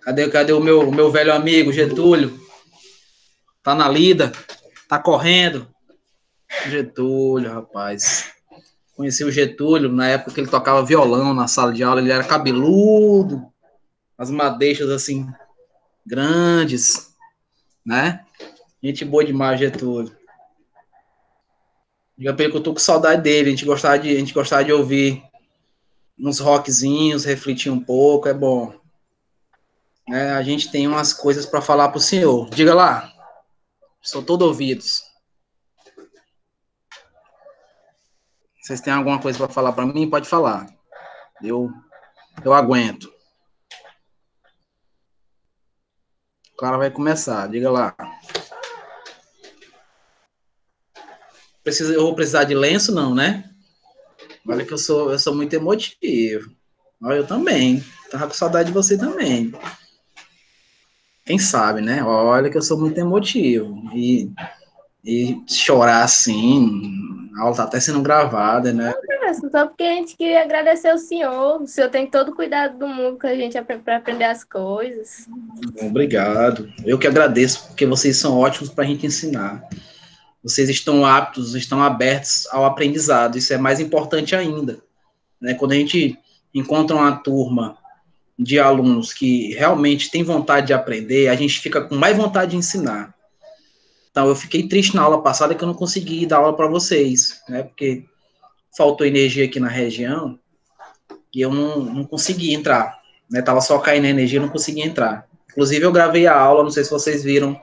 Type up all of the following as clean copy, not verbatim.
Cadê o meu velho amigo, Getúlio? Tá na lida? Tá correndo? Getúlio, rapaz. Conheci o Getúlio na época que ele tocava violão na sala de aula. Ele era cabeludo, as madeixas assim, grandes, né? Gente boa demais, Getúlio. Diga pra ele que eu tô com saudade dele. A gente gostava de ouvir uns rockzinhos, refletir um pouco, é bom. Né? A gente tem umas coisas para falar pro senhor. Diga lá, sou todo ouvidos. Vocês têm alguma coisa para falar para mim? Pode falar. Eu, eu aguento. O cara vai começar, diga lá. Eu vou precisar de lenço, não, né? Olha que eu sou muito emotivo. Olha, eu também. Tava com saudade de você também. Quem sabe, né? Olha que eu sou muito emotivo. E chorar assim, a aula tá até sendo gravada, né? Não, só porque a gente queria agradecer o senhor. O senhor tem todo o cuidado do mundo com a gente para aprender as coisas. Obrigado. Eu que agradeço, porque vocês são ótimos para a gente ensinar. Vocês estão aptos, estão abertos ao aprendizado. Isso é mais importante ainda. Né? Quando a gente encontra uma turma de alunos que realmente tem vontade de aprender, a gente fica com mais vontade de ensinar. Então, eu fiquei triste na aula passada que eu não consegui dar aula para vocês, né? Porque faltou energia aqui na região e eu não consegui entrar. Né? Tava só caindo a energia, eu não consegui entrar. Inclusive, eu gravei a aula, não sei se vocês viram,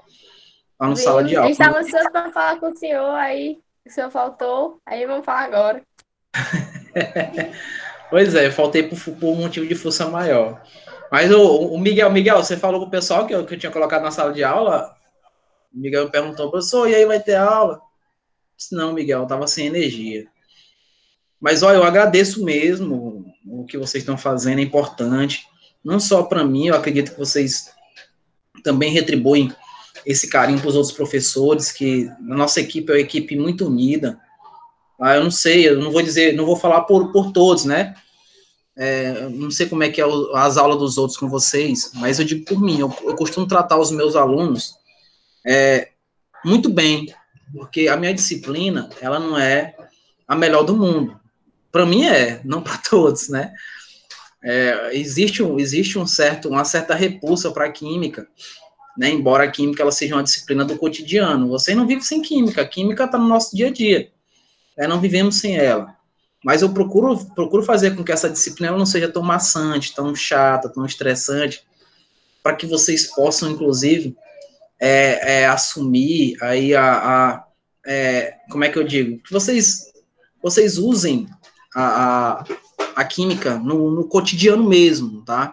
lá no sala de Vimos, a gente aula. estava ansioso para falar com o senhor, aí o senhor faltou, aí vamos falar agora. Pois é, eu faltei por motivo de força maior. Mas Miguel, você falou com o pessoal que eu tinha colocado na sala de aula? O Miguel me perguntou, professor, e aí vai ter aula? Eu disse, não, Miguel, eu tava sem energia. Mas, olha, eu agradeço mesmo o que vocês estão fazendo, é importante. Não só para mim, eu acredito que vocês também retribuem esse carinho para os outros professores, que a nossa equipe é uma equipe muito unida. Ah, eu não sei, eu não vou dizer, não vou falar por todos, né? Não sei como é que é as aulas dos outros com vocês, mas eu digo por mim, eu costumo tratar os meus alunos muito bem, porque a minha disciplina, ela não é a melhor do mundo. Para mim não para todos, né? Existe uma certa repulsa para a química, né? Embora a química ela seja uma disciplina do cotidiano. Você não vive sem química, a química está no nosso dia a dia, não vivemos sem ela. Mas eu procuro fazer com que essa disciplina ela não seja tão maçante, tão chata, tão estressante, para que vocês possam, inclusive, assumir aí como é que eu digo? Que vocês usem a, a, a química no cotidiano mesmo, tá?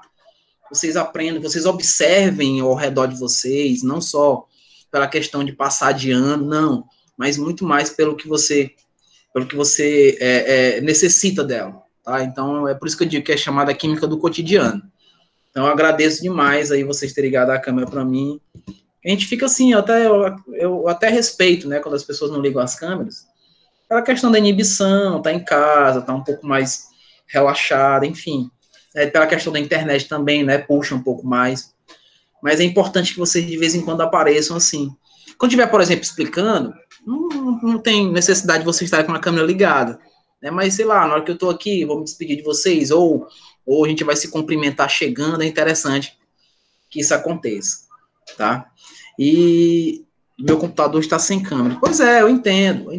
Vocês aprendam, vocês observem ao redor de vocês, não só pela questão de passar de ano, não, mas muito mais pelo que você necessita dela, tá? Então, é por isso que eu digo que é chamada química do cotidiano. Então, eu agradeço demais aí vocês terem ligado a câmera para mim. A gente fica assim, eu até respeito, né, quando as pessoas não ligam as câmeras. Aquela questão da inibição, tá em casa, tá um pouco mais relaxada, enfim. Pela questão da internet também, né, puxa um pouco mais. Mas é importante que vocês de vez em quando apareçam assim. Quando tiver, por exemplo, explicando, não tem necessidade de você estar com a câmera ligada. Né? Mas, sei lá, na hora que eu estou aqui, vou me despedir de vocês, ou a gente vai se cumprimentar chegando, é interessante que isso aconteça. Tá? E meu computador está sem câmera. Pois é, eu entendo,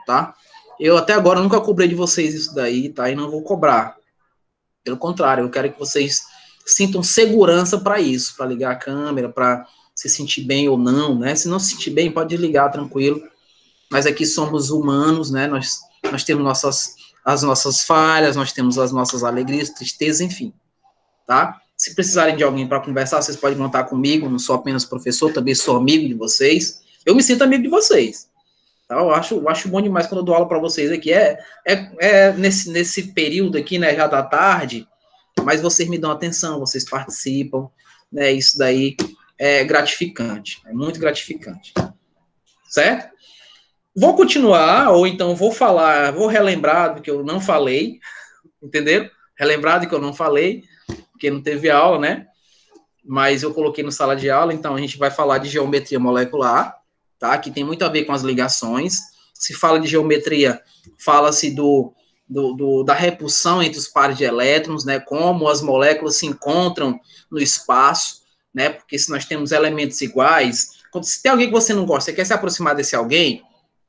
tá? Eu até agora nunca cobrei de vocês isso daí, tá? E não vou cobrar. Pelo contrário, eu quero que vocês sintam segurança para isso, para ligar a câmera, para se sentir bem ou não, né? Se não se sentir bem, pode desligar, tranquilo. Mas aqui somos humanos, né? Nós temos as nossas falhas, nós temos as nossas alegrias, tristezas, enfim, tá? Se precisarem de alguém para conversar, vocês podem contar comigo, não sou apenas professor, também sou amigo de vocês. Eu me sinto amigo de vocês. Tá? Eu acho bom demais quando eu dou aula para vocês aqui. Nesse período aqui, né, já da tarde, mas vocês me dão atenção, vocês participam, né? Isso daí é gratificante, é muito gratificante, certo? Vou continuar, ou então vou falar, vou relembrar do que eu não falei, entendeu? Relembrar do que eu não falei, porque não teve aula, né? mas eu coloquei no sala de aula, então a gente vai falar de geometria molecular, tá? Que tem muito a ver com as ligações. Se fala de geometria, fala-se da repulsão entre os pares de elétrons, né? Como as moléculas se encontram no espaço, né? Porque se nós temos elementos iguais, se tem alguém que você não gosta, você quer se aproximar desse alguém?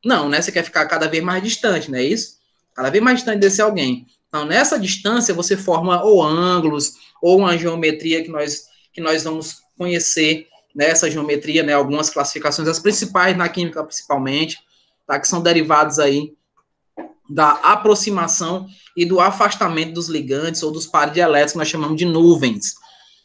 Não, né? Você quer ficar cada vez mais distante, não é isso? Cada vez mais distante desse alguém. Então, nessa distância, você forma ou ângulos, ou uma geometria que nós vamos conhecer, né, essa geometria, né, algumas classificações, as principais na química principalmente, tá, que são derivados aí da aproximação e do afastamento dos ligantes ou dos pares de elétrons, que nós chamamos de nuvens.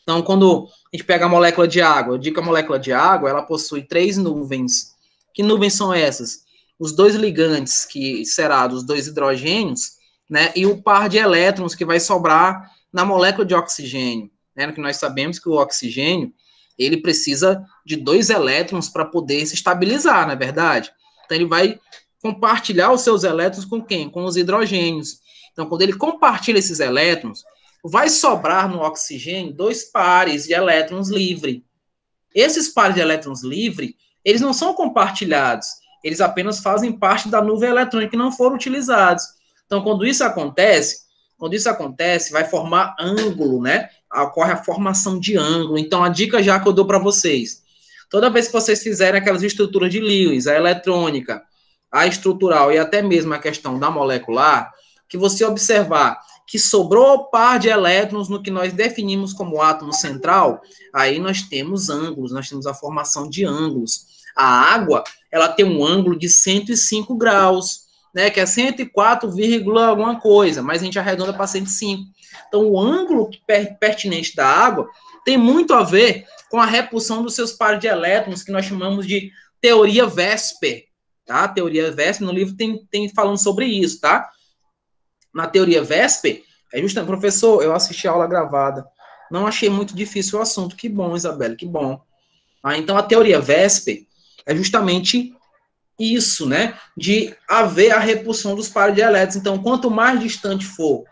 Então, quando a gente pega a molécula de água, eu digo que a molécula de água, ela possui 3 nuvens. Que nuvens são essas? Os 2 ligantes, que será dos 2 hidrogênios, né, e o par de elétrons que vai sobrar na molécula de oxigênio, né, que nós sabemos que o oxigênio, ele precisa de 2 elétrons para poder se estabilizar, não é verdade? Então, ele vai compartilhar os seus elétrons com quem? Com os hidrogênios. Então, quando ele compartilha esses elétrons, vai sobrar no oxigênio 2 pares de elétrons livres. Esses pares de elétrons livres, eles não são compartilhados, eles apenas fazem parte da nuvem eletrônica que não foram utilizados. Então, quando isso acontece, vai formar ângulo, né? Ocorre a formação de ângulo. Então, a dica já que eu dou para vocês, toda vez que vocês fizerem aquelas estruturas de Lewis, a eletrônica, a estrutural e até mesmo a questão da molecular, que você observar que sobrou par de elétrons no que nós definimos como átomo central, aí nós temos ângulos, nós temos a formação de ângulos. A água, ela tem um ângulo de 105 graus, né, que é 104, alguma coisa, mas a gente arredonda para 105. Então, o ângulo pertinente da água tem muito a ver com a repulsão dos seus pares de elétrons, que nós chamamos de teoria Vesper, tá? A teoria Vesper, no livro tem falando sobre isso, tá? Na teoria Vesper, é justamente, professor, eu assisti a aula gravada, não achei muito difícil o assunto, que bom, Isabelle, que bom. Então, a teoria Vesper é justamente isso, né, de haver a repulsão dos pares de elétrons. Então, quanto mais distante for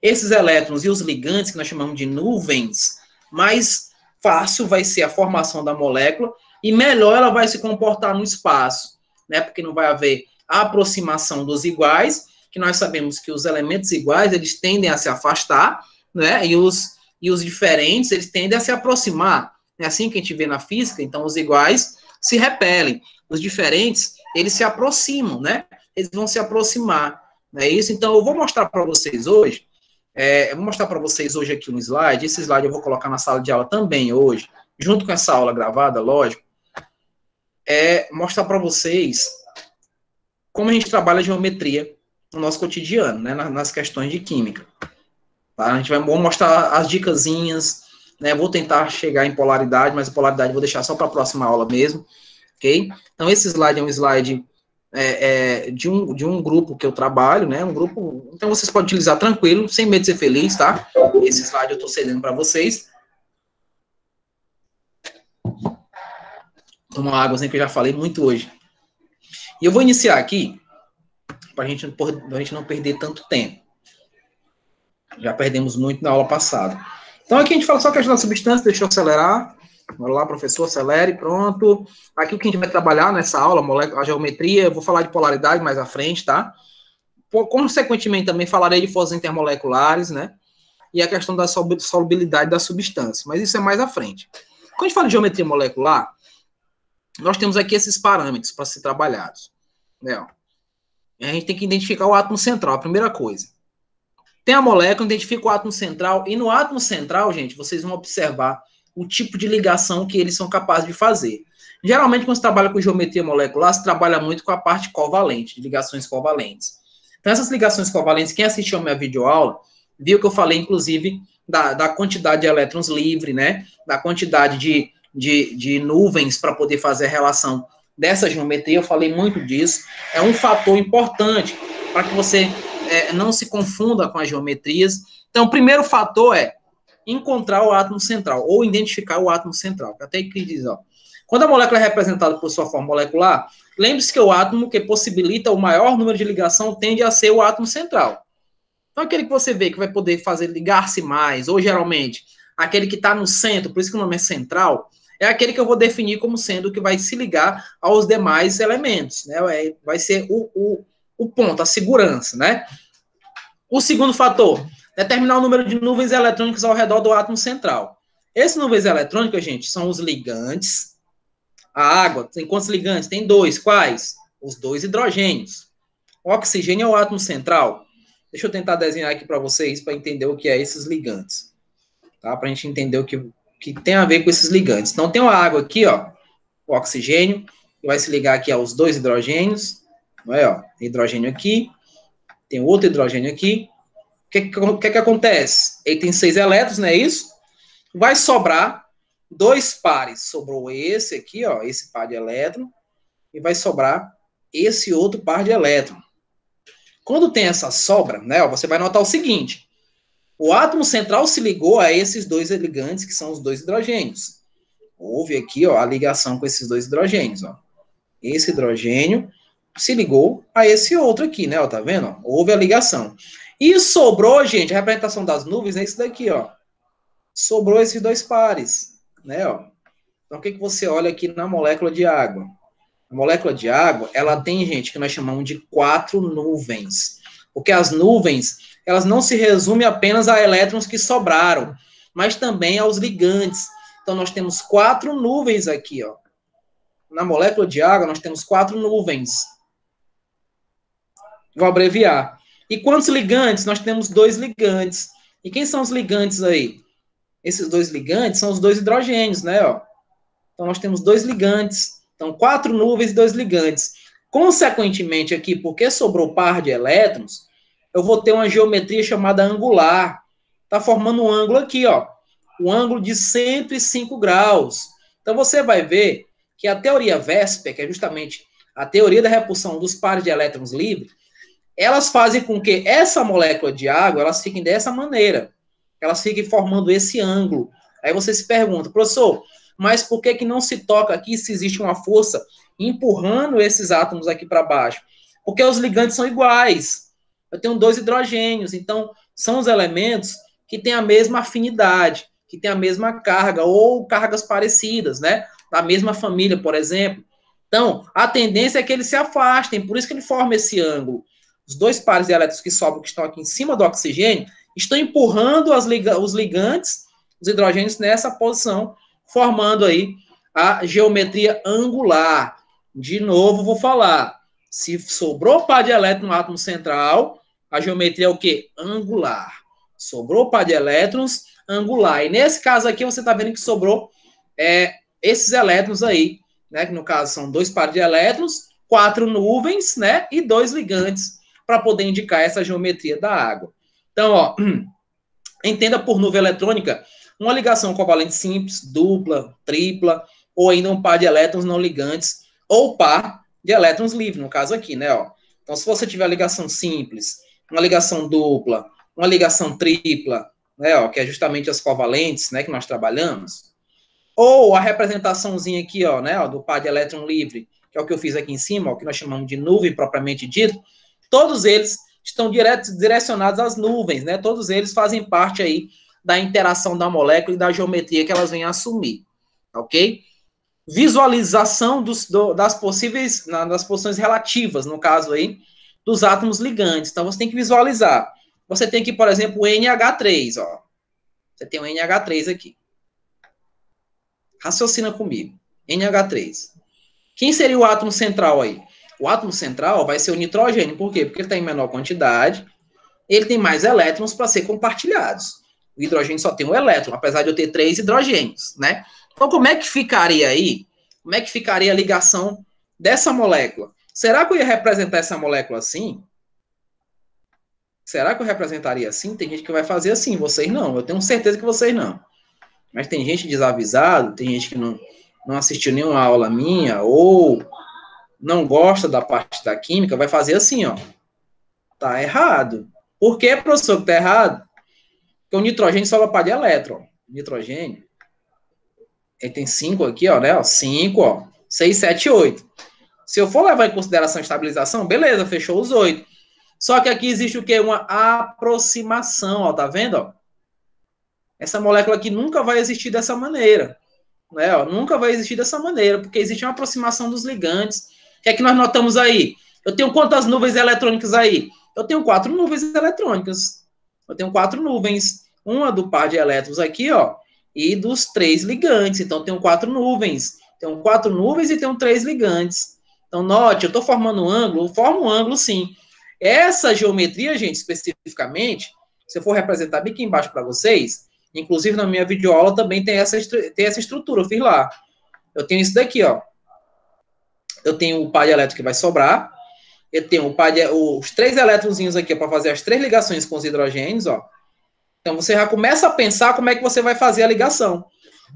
esses elétrons e os ligantes, que nós chamamos de nuvens, mais fácil vai ser a formação da molécula e melhor ela vai se comportar no espaço, né, porque não vai haver a aproximação dos iguais, que nós sabemos que os elementos iguais, eles tendem a se afastar, né, e os diferentes, eles tendem a se aproximar. É assim que a gente vê na física. Então, os iguais se repelem, os diferentes, eles se aproximam, né? Eles vão se aproximar, não é isso? Então, eu vou mostrar para vocês hoje, aqui um slide. Esse slide eu vou colocar na sala de aula também hoje, junto com essa aula gravada, lógico, mostrar para vocês como a gente trabalha a geometria no nosso cotidiano, né? Nas questões de química. Tá? A gente vai mostrar as dicasinhas, né? Vou tentar chegar em polaridade, mas a polaridade eu vou deixar só para a próxima aula mesmo, ok? Então, esse slide é um slide de um grupo que eu trabalho, né? Um grupo, então vocês podem utilizar tranquilo, sem medo de ser feliz, tá? Esse slide eu estou cedendo para vocês. Toma água, assim, que eu já falei muito hoje. E eu vou iniciar aqui, para a gente não perder tanto tempo. Já perdemos muito na aula passada. Então, aqui a gente fala só a questão da substância, deixa eu acelerar. Vamos lá, professor, acelere, pronto. Aqui o que a gente vai trabalhar nessa aula, a geometria, eu vou falar de polaridade mais à frente, tá? Consequentemente, também falarei de forças intermoleculares, né? E a questão da solubilidade da substância, mas isso é mais à frente. Quando a gente fala de geometria molecular, nós temos aqui esses parâmetros para ser trabalhados, né? A gente tem que identificar o átomo central, a primeira coisa. Tem a molécula, identifica o átomo central, e no átomo central, gente, vocês vão observar o tipo de ligação que eles são capazes de fazer. Geralmente, quando se trabalha com geometria molecular, se trabalha muito com a parte covalente, de ligações covalentes. Então, essas ligações covalentes, quem assistiu a minha videoaula, viu que eu falei, inclusive, da quantidade de elétrons livres, né? Da quantidade de nuvens para poder fazer a relação dessa geometria, eu falei muito disso. É um fator importante para que você não se confunda com as geometrias. Então, o primeiro fator é encontrar o átomo central, ou identificar o átomo central. Até que diz, ó, quando a molécula é representada por sua forma molecular, lembre-se que o átomo que possibilita o maior número de ligação tende a ser o átomo central. Então, aquele que você vê que vai poder fazer ligar-se mais, ou geralmente aquele que está no centro, por isso que o nome é central, é aquele que eu vou definir como sendo o que vai se ligar aos demais elementos, né? Vai ser o ponto, a segurança, né? O segundo fator, determinar o número de nuvens eletrônicas ao redor do átomo central. Essas nuvens eletrônicas, gente, são os ligantes. A água tem quantos ligantes? Tem dois. Quais? Os dois hidrogênios. O oxigênio é o átomo central. Deixa eu tentar desenhar aqui para vocês, para entender o que é esses ligantes. Tá? Para a gente entender o que tem a ver com esses ligantes. Então, tem a água aqui, ó, o oxigênio, que vai se ligar aqui aos dois hidrogênios. Não é, ó? Tem hidrogênio aqui, tem outro hidrogênio aqui. O que acontece? Ele tem 6 elétrons, não é isso? Vai sobrar 2 pares. Sobrou esse aqui, ó, esse par de elétron, e vai sobrar esse outro par de elétron. Quando tem essa sobra, né, ó, você vai notar o seguinte: o átomo central se ligou a esses dois ligantes, que são os dois hidrogênios. Houve aqui, ó, a ligação com esses dois hidrogênios, ó. Esse hidrogênio se ligou a esse outro aqui, né, ó, tá vendo? Ó? Houve a ligação. E sobrou, gente, a representação das nuvens é isso daqui, ó. Sobrou esses 2 pares, né, ó. Então, o que você olha aqui na molécula de água? A molécula de água, ela tem, gente, que nós chamamos de 4 nuvens. Porque as nuvens, elas não se resumem apenas a elétrons que sobraram, mas também aos ligantes. Então, nós temos 4 nuvens aqui, ó. Na molécula de água, nós temos 4 nuvens. Vou abreviar. E quantos ligantes? Nós temos 2 ligantes. E quem são os ligantes aí? Esses 2 ligantes são os 2 hidrogênios, né? Ó. Então, nós temos 2 ligantes. Então, 4 nuvens e 2 ligantes. Consequentemente, aqui, porque sobrou par de elétrons, eu vou ter uma geometria chamada angular. Está formando um ângulo aqui, ó. Um ângulo de 105 graus. Então, você vai ver que a teoria VSEPR, que é justamente a teoria da repulsão dos pares de elétrons livres, elas fazem com que essa molécula de água, elas fiquem dessa maneira. Elas fiquem formando esse ângulo. Aí você se pergunta, professor, mas por que não se toca aqui se existe uma força empurrando esses átomos aqui para baixo? Porque os ligantes são iguais. Eu tenho 2 hidrogênios, então são os elementos que têm a mesma afinidade, que têm a mesma carga, ou cargas parecidas, né? Da mesma família, por exemplo. Então, a tendência é que eles se afastem, por isso que ele forma esse ângulo. Os 2 pares de elétrons que sobram, que estão aqui em cima do oxigênio, estão empurrando os ligantes, os hidrogênios, nessa posição, formando aí a geometria angular. De novo, vou falar. Se sobrou par de elétrons no átomo central, a geometria é o quê? Angular. Sobrou par de elétrons, angular. E nesse caso aqui, você está vendo que sobrou esses elétrons aí, né? Que no caso são 2 pares de elétrons, 4 nuvens, né? E 2 ligantes, para poder indicar essa geometria da água. Então, ó, entenda por nuvem eletrônica uma ligação covalente simples, dupla, tripla, ou ainda um par de elétrons não ligantes, ou par de elétrons livres, no caso aqui, né? Ó. Então, se você tiver ligação simples, uma ligação dupla, uma ligação tripla, né? Ó, que é justamente as covalentes, né? Que nós trabalhamos, ou a representaçãozinha aqui, ó, né? Ó, do par de elétron livre, que é o que eu fiz aqui em cima, ó, que nós chamamos de nuvem propriamente dito, todos eles estão direcionados às nuvens, né? Todos eles fazem parte aí da interação da molécula e da geometria que elas vêm assumir, ok? Visualização das possíveis, das posições relativas, no caso aí, dos átomos ligantes. Então, você tem que visualizar. Você tem aqui, por exemplo, o NH3, ó. Você tem o NH3 aqui. Raciocina comigo. NH3. Quem seria o átomo central aí? O átomo central vai ser o nitrogênio. Por quê? Porque ele está em menor quantidade, ele tem mais elétrons para ser compartilhados. O hidrogênio só tem um elétron, apesar de eu ter 3 hidrogênios, né? Então, como é que ficaria aí? Como é que ficaria a ligação dessa molécula? Será que eu ia representar essa molécula assim? Será que eu representaria assim? Tem gente que vai fazer assim, vocês não. Eu tenho certeza que vocês não. Mas tem gente desavisado, tem gente que não assistiu nenhuma aula minha, ou não gosta da parte da química, vai fazer assim, ó. Tá errado. Por que, professor, que tá errado? Porque o nitrogênio só vai par de elétron. O nitrogênio, ele tem 5 aqui, ó, né? 5, ó. 6, 7, 8. Se eu for levar em consideração a estabilização, beleza, fechou os 8. Só que aqui existe o quê? Uma aproximação, ó, tá vendo, ó? essa molécula aqui nunca vai existir dessa maneira. Né? Ó, nunca vai existir dessa maneira, porque existe uma aproximação dos ligantes. O que é que nós notamos aí? Eu tenho quantas nuvens eletrônicas aí? Eu tenho 4 nuvens eletrônicas. Eu tenho 4 nuvens. Uma do par de elétrons aqui, ó, e dos 3 ligantes. Então, eu tenho 4 nuvens. Tenho 4 nuvens e tenho 3 ligantes. Então, note, eu estou formando um ângulo, eu formo um ângulo, sim. Essa geometria, gente, especificamente, se eu for representar bem aqui embaixo para vocês, inclusive na minha videoaula também tem essa estrutura, eu fiz lá. Eu tenho isso daqui, ó. Eu tenho o par de elétrons que vai sobrar. Eu tenho os 3 elétronzinhos aqui para fazer as 3 ligações com os hidrogênios, ó. Então, você já começa a pensar como é que você vai fazer a ligação.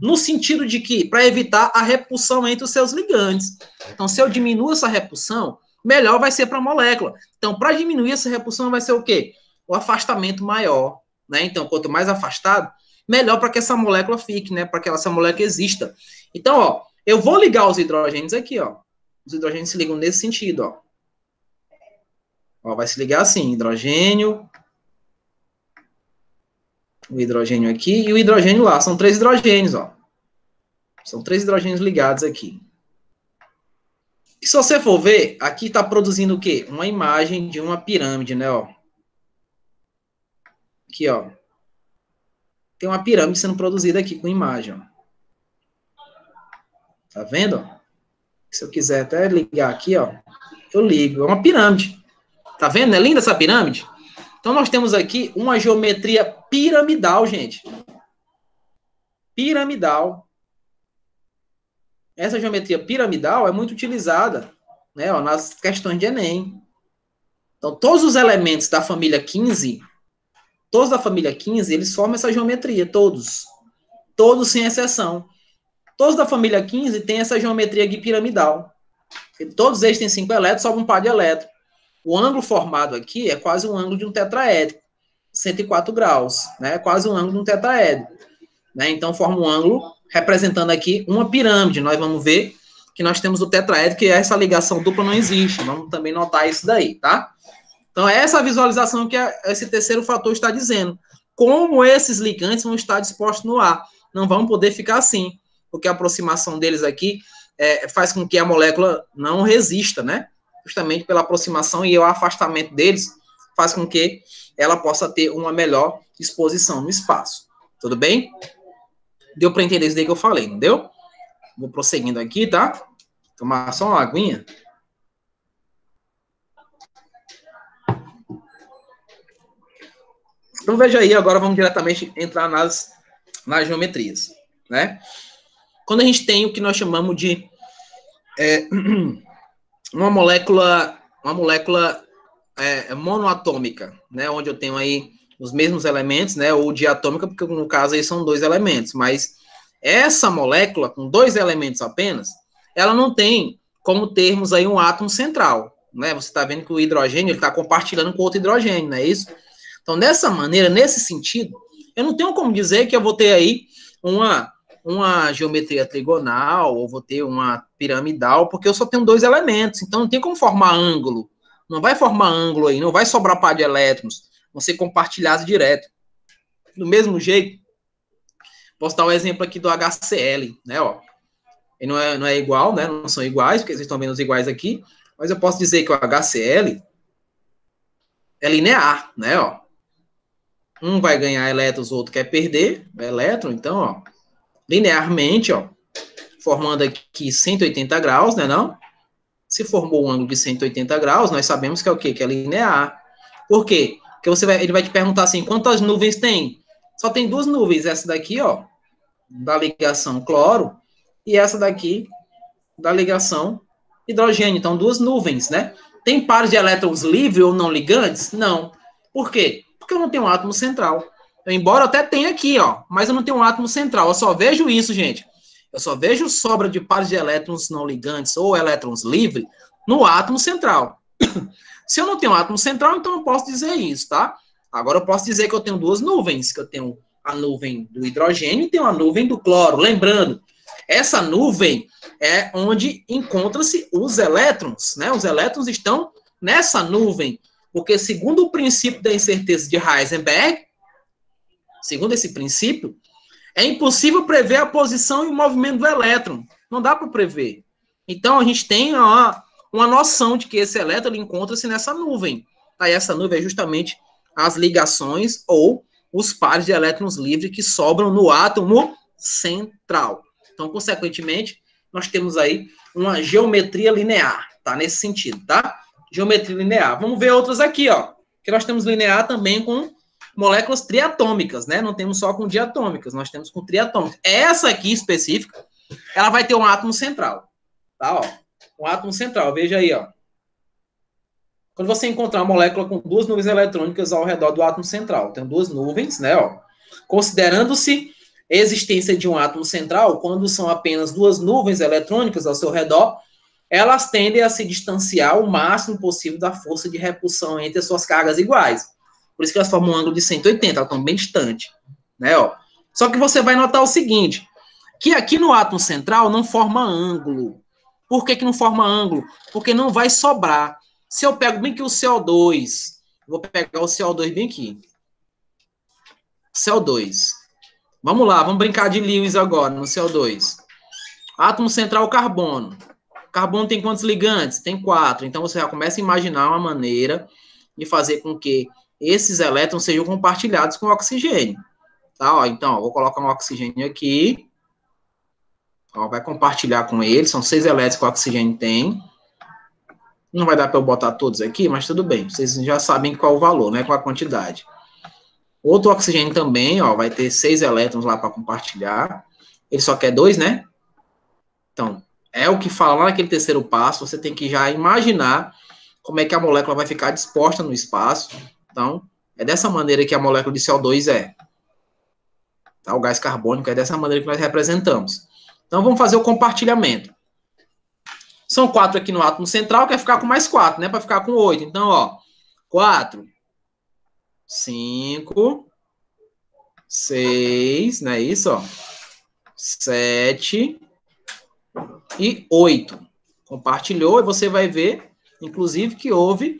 No sentido de que, para evitar a repulsão entre os seus ligantes. Então, se eu diminuo essa repulsão, melhor vai ser para a molécula. Então, para diminuir essa repulsão, vai ser o quê? O afastamento maior, né? Então, quanto mais afastado, melhor para que essa molécula fique, né? Para que essa molécula exista. Então, ó, eu vou ligar os hidrogênios aqui, ó. Os hidrogênios se ligam nesse sentido, ó. Ó, vai se ligar assim, hidrogênio, o hidrogênio aqui e o hidrogênio lá. São 3 hidrogênios, ó. São 3 hidrogênios ligados aqui. E se você for ver, aqui está produzindo o quê? Uma imagem de uma pirâmide, né, ó. Aqui, ó. Tem uma pirâmide sendo produzida aqui com imagem, ó. Tá vendo? Se eu quiser até ligar aqui, ó, eu ligo. É uma pirâmide. Tá vendo? É linda essa pirâmide? Então, nós temos aqui uma geometria piramidal, gente. Piramidal. Essa geometria piramidal é muito utilizada, né, ó, nas questões de Enem. Então, todos os elementos da família 15, todos da família 15, eles formam essa geometria, todos. Todos sem exceção. Todos da família 15 têm essa geometria aqui piramidal. Todos eles têm 5 elétrons, sobra um par de elétrons. O ângulo formado aqui é quase um ângulo de um tetraédrico, 104 graus, né? É quase um ângulo de um tetraédrico, né? Então, forma um ângulo representando aqui uma pirâmide. Nós vamos ver que nós temos o tetraédrico e essa ligação dupla não existe. Vamos também notar isso daí, tá? Então, é essa visualização que esse terceiro fator está dizendo. Como esses ligantes vão estar dispostos no ar. Não vão poder ficar assim, porque a aproximação deles aqui faz com que a molécula não resista, né? Justamente pela aproximação e o afastamento deles faz com que ela possa ter uma melhor exposição no espaço. Tudo bem? Deu para entender isso daí que eu falei, não deu? Vou prosseguindo aqui, tá? Tomar só uma aguinha. Então, veja aí, agora vamos diretamente entrar nas geometrias, né? Quando a gente tem o que nós chamamos de uma molécula monoatômica, né? Onde eu tenho aí os mesmos elementos, né? Ou diatômica, porque no caso aí são 2 elementos, mas essa molécula, com 2 elementos apenas, ela não tem como termos aí um átomo central, né? Você está vendo que o hidrogênio está compartilhando com outro hidrogênio, não é isso? Então, dessa maneira, nesse sentido, eu não tenho como dizer que eu vou ter aí uma geometria trigonal, ou vou ter uma piramidal, porque eu só tenho 2 elementos, então não tem como formar ângulo. Não vai formar ângulo aí, não vai sobrar par de elétrons, vão ser compartilhados direto. Do mesmo jeito, posso dar um exemplo aqui do HCl, né, ó. Ele não é igual, né, não são iguais, porque vocês estão vendo os iguais aqui, mas eu posso dizer que o HCl é linear, né, ó. Um vai ganhar elétrons, o outro quer perder elétron, então, ó, linearmente, ó, formando aqui 180 graus, né, não? Se formou um ângulo de 180 graus, nós sabemos que é o quê? Que é linear. Por quê? Porque ele vai te perguntar assim, quantas nuvens tem? Só tem 2 nuvens, essa daqui, ó, da ligação cloro, e essa daqui da ligação hidrogênio. Então, 2 nuvens, né? Tem pares de elétrons livres ou não ligantes? Não. Por quê? Porque eu não tenho um átomo central. Embora eu até tenha aqui, ó, mas eu não tenho um átomo central. Eu só vejo isso, gente. Eu só vejo sobra de pares de elétrons não ligantes ou elétrons livres no átomo central. Se eu não tenho um átomo central, então eu posso dizer isso, tá? Agora eu posso dizer que eu tenho 2 nuvens, que eu tenho a nuvem do hidrogênio e tenho a nuvem do cloro. Lembrando, essa nuvem é onde encontram-se os elétrons, né? Os elétrons estão nessa nuvem, porque segundo o princípio da incerteza de Heisenberg, segundo esse princípio, é impossível prever a posição e o movimento do elétron. Não dá para prever. Então, a gente tem uma noção de que esse elétron encontra-se nessa nuvem. Aí, essa nuvem é justamente as ligações ou os pares de elétrons livres que sobram no átomo central. Então, consequentemente, nós temos aí uma geometria linear, tá? Nesse sentido, tá? Geometria linear. Vamos ver outras aqui, ó. Que nós temos linear também com moléculas triatômicas, né? Não temos só com diatômicas, nós temos com triatômicas. Essa aqui específica, ela vai ter um átomo central, tá? Ó, um átomo central, veja aí, ó. Quando você encontrar uma molécula com duas nuvens eletrônicas ao redor do átomo central, tem duas nuvens, né? Ó, considerando-se a existência de um átomo central, quando são apenas duas nuvens eletrônicas ao seu redor, elas tendem a se distanciar o máximo possível da força de repulsão entre as suas cargas iguais. Por isso que elas formam um ângulo de 180, elas estão bem distantes, né? Ó. Só que você vai notar o seguinte, que aqui no átomo central não forma ângulo. Por que não forma ângulo? Porque não vai sobrar. Se eu pego bem aqui o CO2, vou pegar o CO2 bem aqui. CO2. Vamos lá, vamos brincar de Lewis agora, no CO2. Átomo central, carbono. Carbono tem quantos ligantes? Tem 4. Então, você já começa a imaginar uma maneira de fazer com que esses elétrons sejam compartilhados com o oxigênio. Tá? Ó, então, ó, vou colocar um oxigênio aqui. Ó, vai compartilhar com ele. São 6 elétrons que o oxigênio tem. Não vai dar para eu botar todos aqui, mas tudo bem. Vocês já sabem qual o valor, né? Qual a quantidade. Outro oxigênio também, ó, vai ter 6 elétrons lá para compartilhar. Ele só quer 2, né? Então, é o que fala lá naquele terceiro passo. Você tem que já imaginar como é que a molécula vai ficar disposta no espaço. Então, é dessa maneira que a molécula de CO2 é. Tá? O gás carbônico é dessa maneira que nós representamos. Então, vamos fazer o compartilhamento. São 4 aqui no átomo central, quer ficar com mais 4, né? Para ficar com 8. Então, ó, 4, 5, 6, não é isso, ó? 7 e 8. Compartilhou e você vai ver, inclusive, que houve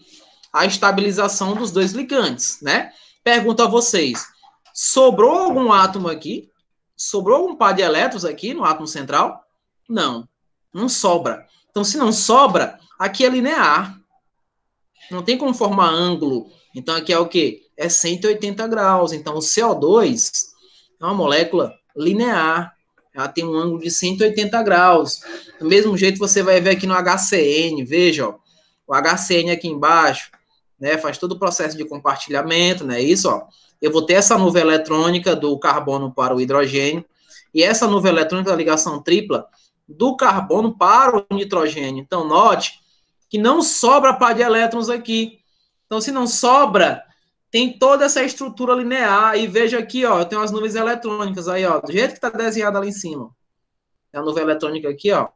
a estabilização dos dois ligantes, né? Pergunto a vocês, sobrou algum átomo aqui? Sobrou algum par de elétrons aqui no átomo central? Não, não sobra. Então, se não sobra, aqui é linear. Não tem como formar ângulo. Então, aqui é o quê? É 180 graus. Então, o CO2 é uma molécula linear. Ela tem um ângulo de 180 graus. Do mesmo jeito, você vai ver aqui no HCN. Veja, ó, o HCN aqui embaixo, né, faz todo o processo de compartilhamento, né? Isso, ó. Eu vou ter essa nuvem eletrônica do carbono para o hidrogênio. E essa nuvem eletrônica da ligação tripla do carbono para o nitrogênio. Então, note que não sobra par de elétrons aqui. Então, se não sobra, tem toda essa estrutura linear. E veja aqui, ó, tem umas nuvens eletrônicas aí, ó, do jeito que está desenhada lá em cima. É a nuvem eletrônica aqui, ó,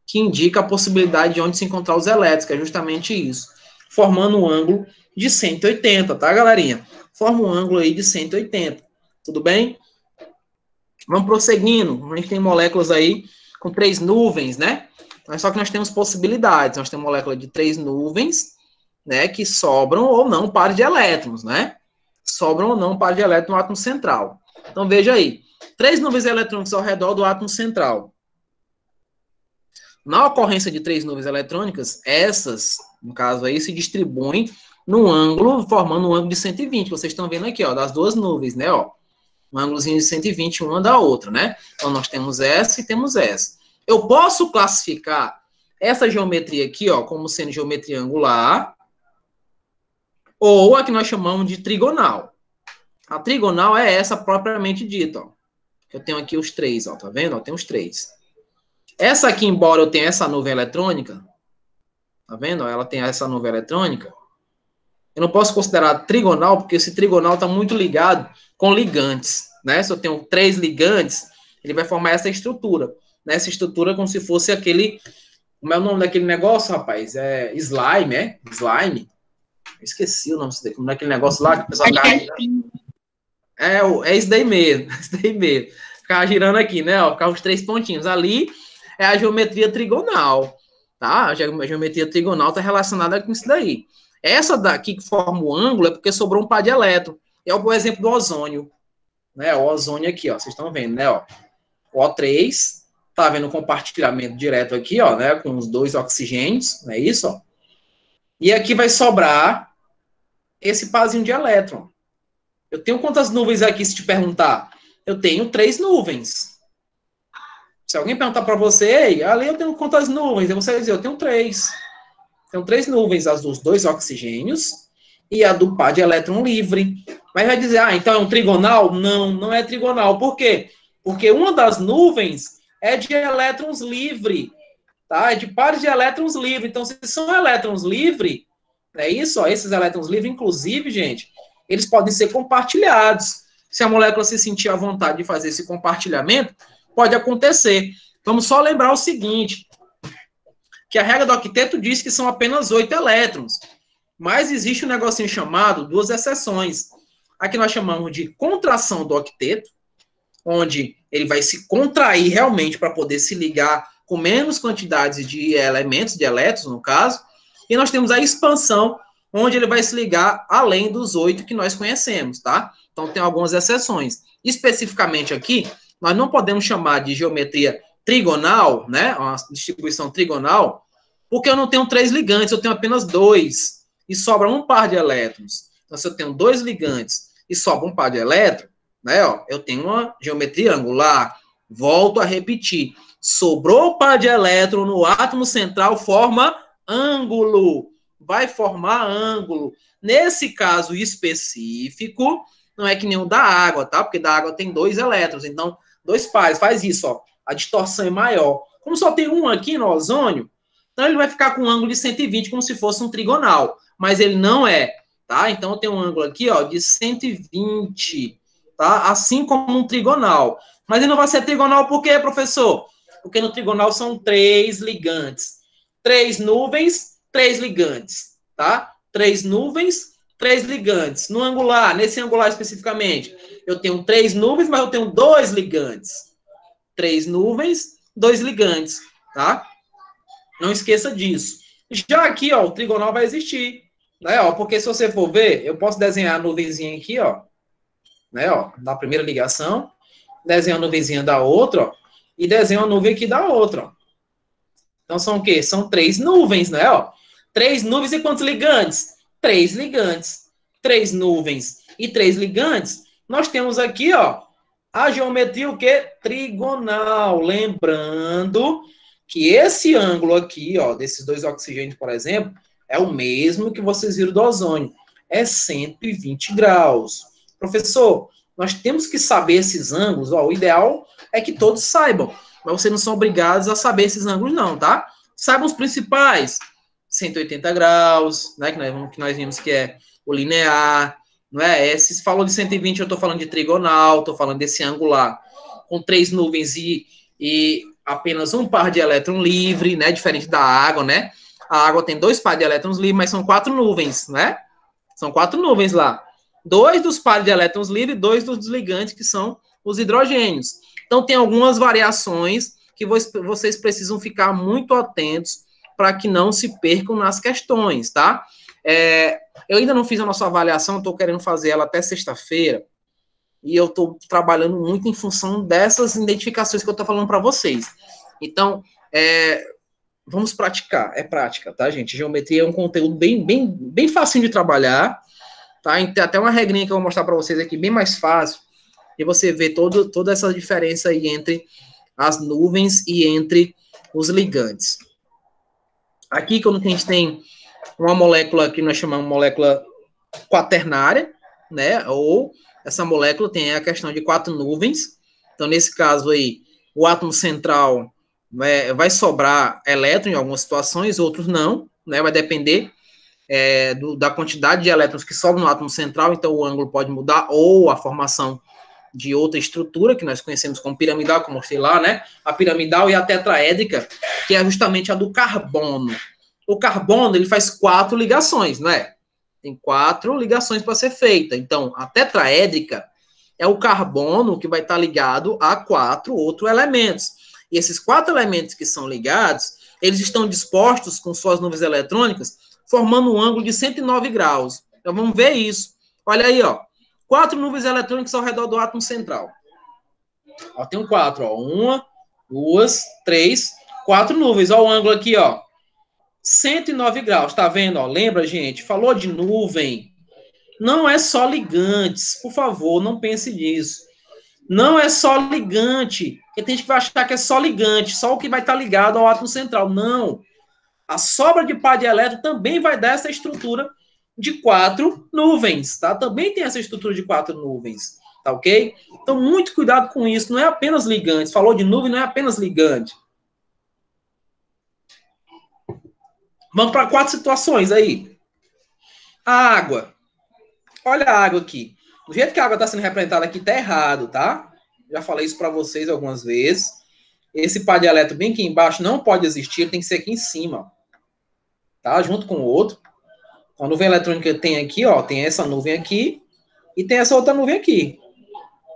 que indica a possibilidade de onde se encontrar os elétrons, que é justamente isso. Formando um ângulo de 180, tá, galerinha? Forma um ângulo aí de 180. Tudo bem? Vamos prosseguindo. A gente tem moléculas aí com 3 nuvens, né? Mas só que nós temos possibilidades. Nós temos molécula de 3 nuvens, né? Que sobram ou não pares de elétrons, né? Sobram ou não pares de elétrons no átomo central. Então, veja aí. 3 nuvens eletrônicas ao redor do átomo central. Na ocorrência de 3 nuvens eletrônicas, essas, no caso aí, se distribuem num ângulo, formando um ângulo de 120. Vocês estão vendo aqui, ó, das duas nuvens, né? Ó. Um ângulozinho de 120, uma da outra, né? Então, nós temos essa e temos essa. Eu posso classificar essa geometria aqui, ó, como sendo geometria angular, ou a que nós chamamos de trigonal. A trigonal é essa propriamente dita, ó. Eu tenho aqui os 3, ó, tá vendo? Ó, tem os 3. Essa aqui, embora eu tenha essa nuvem eletrônica, tá vendo? Ó, ela tem essa nuvem eletrônica. Eu não posso considerar trigonal, porque esse trigonal está muito ligado com ligantes, né? Se eu tenho 3 ligantes, ele vai formar essa estrutura. Né? Essa estrutura é como se fosse aquele... Como é o nome daquele negócio, rapaz? É slime, é? Slime? Eu esqueci o nome daquele negócio lá que o pessoal é isso daí mesmo. Isso daí mesmo. Ficava girando aqui, né? Ó, ficava os 3 pontinhos. Ali é a geometria trigonal, tá? A geometria trigonal está relacionada com isso daí. Essa daqui que forma o ângulo é porque sobrou um par de elétron. É o exemplo do ozônio, né? O ozônio aqui, ó, vocês estão vendo, né? Ó, o O3, tá vendo o compartilhamento direto aqui, ó, né? Com os 2 oxigênios, não é isso? Ó. E aqui vai sobrar esse parzinho de elétron. Eu tenho quantas nuvens aqui, se te perguntar? Eu tenho 3 nuvens. Se alguém perguntar para você, ei, ali eu tenho quantas nuvens? Você vai dizer, eu tenho 3. Tenho 3 nuvens, as dos 2 oxigênios e a do par de elétron livre. Mas vai dizer, então é um trigonal? Não, não é trigonal. Por quê? Porque uma das nuvens é de elétrons livre, tá? É de pares de elétrons livre. Então, se são elétrons livre, é isso, ó, esses elétrons livres, inclusive, gente, eles podem ser compartilhados. Se a molécula se sentir à vontade de fazer esse compartilhamento, pode acontecer. Vamos só lembrar o seguinte, que a regra do octeto diz que são apenas 8 elétrons, mas existe um negocinho chamado, 2 exceções. Aqui nós chamamos de contração do octeto, onde ele vai se contrair realmente para poder se ligar com menos quantidades de elementos, de elétrons, no caso, e nós temos a expansão, onde ele vai se ligar além dos 8 que nós conhecemos, tá? Então, tem algumas exceções. Especificamente aqui, nós não podemos chamar de geometria trigonal, né? Uma distribuição trigonal, porque eu não tenho 3 ligantes, eu tenho apenas 2, e sobra um par de elétrons. Então, se eu tenho 2 ligantes e sobra um par de elétrons, né, ó, eu tenho uma geometria angular. Volto a repetir. Sobrou par de elétron no átomo central, forma ângulo. Vai formar ângulo. Nesse caso específico, não é que nem o da água, tá? Porque da água tem 2 elétrons. Então, 2 pares. Faz isso, ó. A distorção é maior. Como só tem um aqui no ozônio, então ele vai ficar com um ângulo de 120, como se fosse um trigonal. Mas ele não é, tá? Então, eu tenho um ângulo aqui, ó, de 120, tá? Assim como um trigonal. Mas ele não vai ser trigonal por quê, professor? Porque no trigonal são 3 ligantes. 3 nuvens, 3 ligantes, tá? 3 nuvens, 3 ligantes. No angular, nesse angular especificamente, eu tenho 3 nuvens, mas eu tenho 2 ligantes. 3 nuvens, 2 ligantes, tá? Não esqueça disso. Já aqui, ó, o trigonal vai existir, né? Ó, porque se você for ver, eu posso desenhar a nuvenzinha aqui, ó, né, ó, da primeira ligação, desenho a nuvenzinha da outra, ó, e desenho a nuvem aqui da outra, ó. Então, são o quê? São 3 nuvens, né, ó? 3 nuvens e quantos ligantes? 3 ligantes. 3 nuvens e 3 ligantes. Nós temos aqui, ó, a geometria o quê? Trigonal. Lembrando que esse ângulo aqui, ó, desses 2 oxigênios, por exemplo, é o mesmo que vocês viram do ozônio. É 120 graus. Professor, nós temos que saber esses ângulos. Ó, o ideal é que todos saibam, mas vocês não são obrigados a saber esses ângulos, não, tá? Saibam os principais. 180 graus, né? Que nós vimos que é o linear, não é? Se falou de 120, eu estou falando de trigonal, estou falando desse angular, com 3 nuvens e apenas um par de elétron livre, né? Diferente da água, né? A água tem 2 pares de elétrons livres, mas são 4 nuvens, né? São 4 nuvens lá. 2 dos pares de elétrons livres e 2 dos ligantes, que são os hidrogênios. Então, tem algumas variações que vocês precisam ficar muito atentos para que não se percam nas questões, tá? Eu ainda não fiz a nossa avaliação, estou querendo fazer ela até sexta-feira, e eu estou trabalhando muito em função dessas identificações que eu estou falando para vocês. Então, vamos praticar, é prática, tá, gente? Geometria é um conteúdo bem facinho de trabalhar, tá? Tem até uma regrinha que eu vou mostrar para vocês aqui, bem mais fácil, e você vê toda essa diferença aí entre as nuvens e entre os ligantes. Aqui, quando a gente tem uma molécula que nós chamamos de molécula quaternária, né? Ou essa molécula tem a questão de 4 nuvens. Então, nesse caso aí, o átomo central vai sobrar elétron em algumas situações, outros não, né? Vai depender da quantidade de elétrons que sobram no átomo central, então o ângulo pode mudar, ou a formação de outra estrutura, que nós conhecemos como piramidal, como mostrei lá, né? A piramidal e a tetraédrica, que é justamente a do carbono. O carbono, ele faz 4 ligações, não é? Tem 4 ligações para ser feita. Então, a tetraédrica é o carbono que vai estar ligado a 4 outros elementos. E esses 4 elementos que são ligados, eles estão dispostos com suas nuvens eletrônicas, formando um ângulo de 109 graus. Então, vamos ver isso. Olha aí, ó. 4 nuvens eletrônicas ao redor do átomo central. Ó, tem 4, ó. 1, 2, 3, 4 nuvens. Ó o ângulo aqui, ó. 109 graus, tá vendo? Ó? Lembra, gente? Falou de nuvem. Não é só ligantes. Por favor, não pense nisso. Não é só ligante. Porque tem gente que vai achar que é só ligante, só o que vai estar ligado ao átomo central. Não. A sobra de par de elétron também vai dar essa estrutura de 4 nuvens, tá? Também tem essa estrutura de 4 nuvens, tá ok? Então, muito cuidado com isso. Não é apenas ligante. Falou de nuvem, não é apenas ligante. Vamos para 4 situações aí. A água. Olha a água aqui. Do jeito que a água está sendo representada aqui, tá errado, tá? Já falei isso para vocês algumas vezes. Esse par de elétron bem aqui embaixo não pode existir, tem que ser aqui em cima. Tá? Junto com o outro. A nuvem eletrônica tem aqui, ó, tem essa nuvem aqui e tem essa outra nuvem aqui.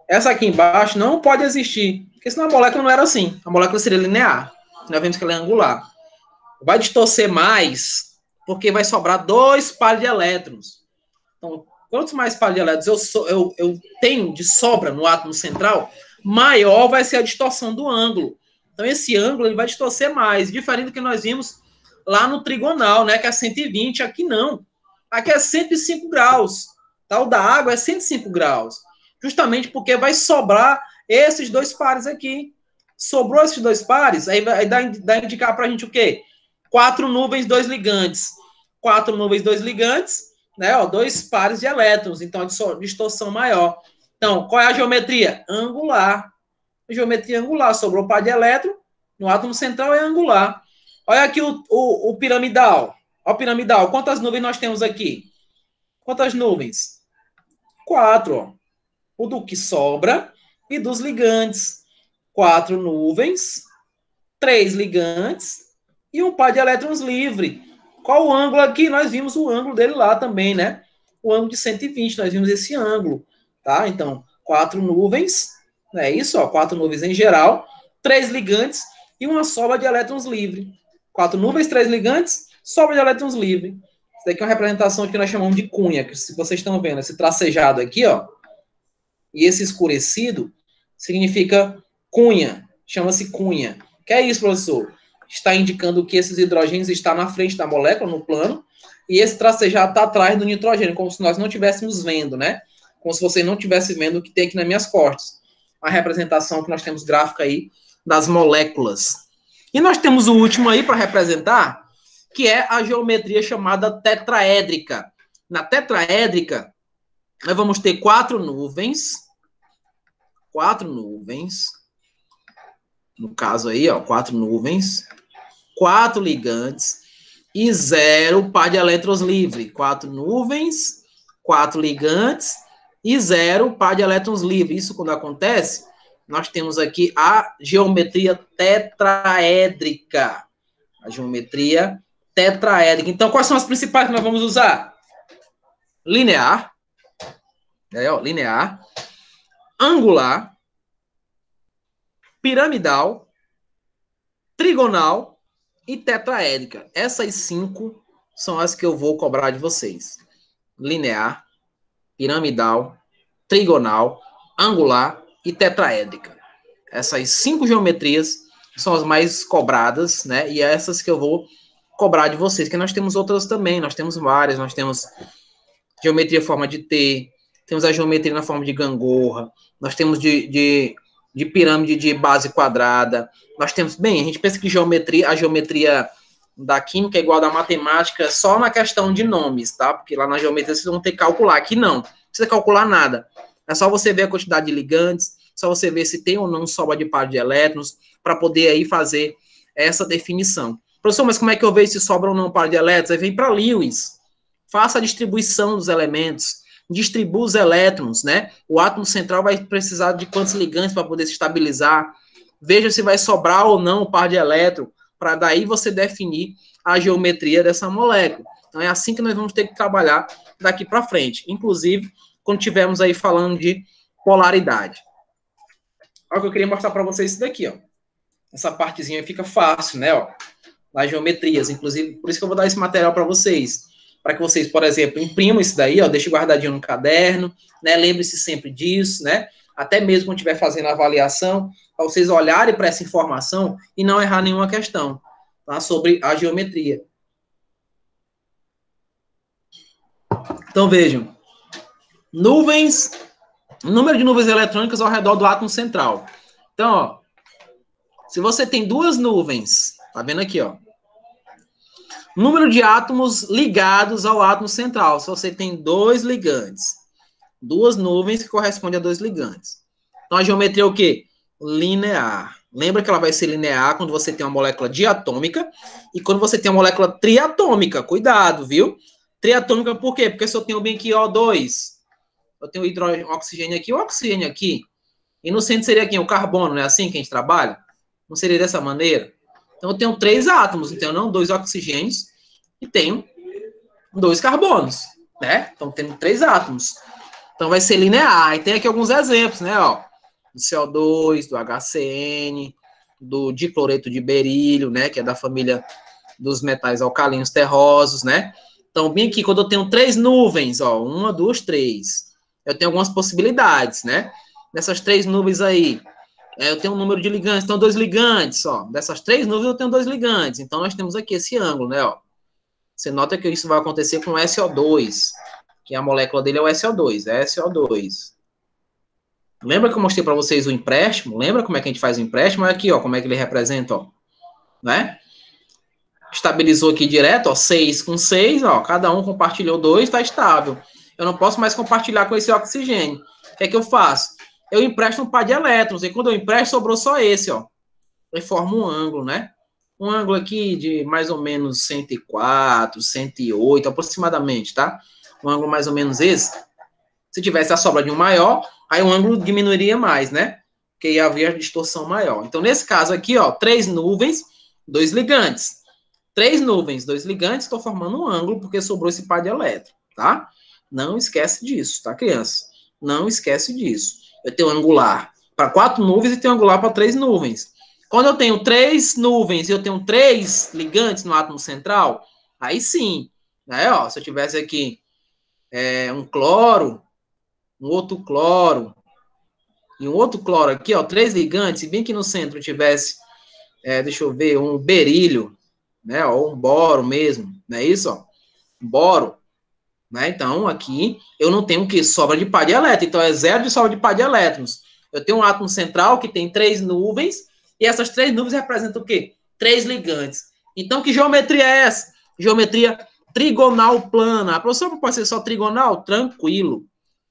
Essa aqui embaixo não pode existir, porque senão a molécula não era assim. A molécula seria linear. Nós vemos que ela é angular. Vai distorcer mais, porque vai sobrar 2 pares de elétrons. Então, quantos mais pares de elétrons eu tenho de sobra no átomo central, maior vai ser a distorção do ângulo. Então, esse ângulo ele vai distorcer mais, diferente do que nós vimos lá no trigonal, né, que é 120, aqui não. Aqui é 105 graus. Tá? O da água é 105 graus. Justamente porque vai sobrar esses 2 pares aqui. Sobrou esses 2 pares, aí vai dar indicar para a gente o quê? 4 nuvens, 2 ligantes. 4 nuvens, 2 ligantes, né? Ó, 2 pares de elétrons. Então, a distorção maior. Então, qual é a geometria? Angular. Geometria angular. Sobrou par de elétron. No átomo central é angular. Olha aqui o piramidal. Olha o piramidal. Quantas nuvens nós temos aqui? Quantas nuvens? 4, ó. O do que sobra e dos ligantes. 4 nuvens, 3 ligantes e um par de elétrons livre. Qual o ângulo aqui? Nós vimos o ângulo dele lá também, né? O ângulo de 120, nós vimos esse ângulo, tá? Então, 4 nuvens, é isso, ó, 4 nuvens em geral, 3 ligantes e uma sobra de elétrons livre. 4 nuvens, 3 ligantes, sobra de elétrons livre. Isso daqui é uma representação que nós chamamos de cunha, que se vocês estão vendo, esse tracejado aqui, ó, e esse escurecido significa cunha, chama-se cunha. Que é isso, professor? Está indicando que esses hidrogênios estão na frente da molécula, no plano, e esse tracejado está atrás do nitrogênio, como se nós não estivéssemos vendo, né? Como se você não estivesse vendo o que tem aqui nas minhas costas. A representação que nós temos gráfica aí das moléculas. E nós temos o último aí para representar, que é a geometria chamada tetraédrica. Na tetraédrica, nós vamos ter 4 nuvens, no caso aí, ó, 4 nuvens, 4 ligantes e 0 par de elétrons livre. 4 nuvens, 4 ligantes e 0 par de elétrons livre. Isso quando acontece, nós temos aqui a geometria tetraédrica. A geometria tetraédrica. Então, quais são as principais que nós vamos usar? Linear. Linear. Angular. Piramidal. Trigonal e tetraédrica. Essas 5 são as que eu vou cobrar de vocês. Linear, piramidal, trigonal, angular e tetraédrica. Essas 5 geometrias são as mais cobradas, né? E essas que eu vou cobrar de vocês, que nós temos outras também, nós temos várias, nós temos geometria em forma de T, temos a geometria na forma de gangorra, nós temos de pirâmide de base quadrada, nós temos, bem, a gente pensa que a geometria da química é igual da matemática só na questão de nomes, tá? Porque lá na geometria vocês vão ter que calcular, aqui não precisa calcular nada, é só você ver a quantidade de ligantes, só você ver se tem ou não sobra de par de elétrons, para poder aí fazer essa definição. Professor, mas como é que eu vejo se sobra ou não par de elétrons? Aí vem para Lewis, faça a distribuição dos elementos, distribua os elétrons, né? O átomo central vai precisar de quantos ligantes para poder se estabilizar, veja se vai sobrar ou não o par de elétron, para daí você definir a geometria dessa molécula. Então é assim que nós vamos ter que trabalhar daqui para frente, inclusive quando estivermos aí falando de polaridade. Olha o que eu queria mostrar para vocês isso daqui, ó. Essa partezinha fica fácil, né, ó, nas geometrias, inclusive, por isso que eu vou dar esse material para vocês para que vocês, por exemplo, imprimam isso daí, ó, deixem guardadinho no caderno, né? Lembre-se sempre disso, né? Até mesmo quando estiver fazendo a avaliação, para vocês olharem para essa informação e não errar nenhuma questão, tá? Sobre a geometria. Então, vejam. Nuvens, número de nuvens eletrônicas ao redor do átomo central. Então, ó, se você tem duas nuvens, tá vendo aqui, ó? Número de átomos ligados ao átomo central. Se você tem dois ligantes. Duas nuvens que correspondem a dois ligantes. Então, a geometria é o quê? Linear. Lembra que ela vai ser linear quando você tem uma molécula diatômica e quando você tem uma molécula triatômica. Cuidado, viu? Triatômica por quê? Porque se eu tenho bem aqui O2, eu tenho hidrogênio, oxigênio aqui, o oxigênio aqui. E no centro seria aqui o carbono, não é assim que a gente trabalha? Não seria dessa maneira? Então, eu tenho 3 átomos, então não 2 oxigênios e tenho 2 carbonos, né? Então, temos 3 átomos. Então, vai ser linear. E tem aqui alguns exemplos, né? Ó, do CO2, do HCN, do dicloreto de berílio, né? Que é da família dos metais alcalinos terrosos, né? Então, bem aqui, quando eu tenho 3 nuvens, ó, 1, 2, 3, eu tenho algumas possibilidades, né? Nessas 3 nuvens aí, eu tenho um número de ligantes, então 2 ligantes, ó. Dessas 3 nuvens eu tenho 2 ligantes. Então, nós temos aqui esse ângulo, né, ó. Você nota que isso vai acontecer com SO2, que a molécula dele é o SO2, SO2. Lembra que eu mostrei para vocês o empréstimo? Lembra como é que a gente faz o empréstimo? Olha aqui, ó, como é que ele representa, ó. Né? Estabilizou aqui direto, ó, 6 com 6, ó, cada um compartilhou 2, está estável. Eu não posso mais compartilhar com esse oxigênio. O que é que eu faço? Eu empresto um par de elétrons, e quando eu empresto, sobrou só esse, ó. Ele forma um ângulo, né? Um ângulo aqui de mais ou menos 104, 108, aproximadamente, tá? Um ângulo mais ou menos esse. Se tivesse a sobra de um maior, aí o ângulo diminuiria mais, né? Porque ia haver distorção maior. Então, nesse caso aqui, ó, 3 nuvens, 2 ligantes. 3 nuvens, 2 ligantes, estou formando um ângulo porque sobrou esse par de elétrons, tá? Não esquece disso, tá, criança? Não esquece disso. Eu tenho angular para 4 nuvens e tenho angular para 3 nuvens. Quando eu tenho 3 nuvens e eu tenho 3 ligantes no átomo central, aí sim, né? Ó, se eu tivesse aqui um cloro, um outro cloro e um outro cloro aqui, ó, 3 ligantes, e bem que no centro tivesse, deixa eu ver, um berílio, né? Ou um boro mesmo, não é isso? Ó? Um boro. Né? Então, aqui, eu não tenho o que? Sobra de par de elétrons. Então, é zero de sobra de par de elétrons. Eu tenho um átomo central que tem 3 nuvens, e essas 3 nuvens representam o quê? 3 ligantes. Então, que geometria é essa? Geometria trigonal plana. A professora pode ser só trigonal? Tranquilo.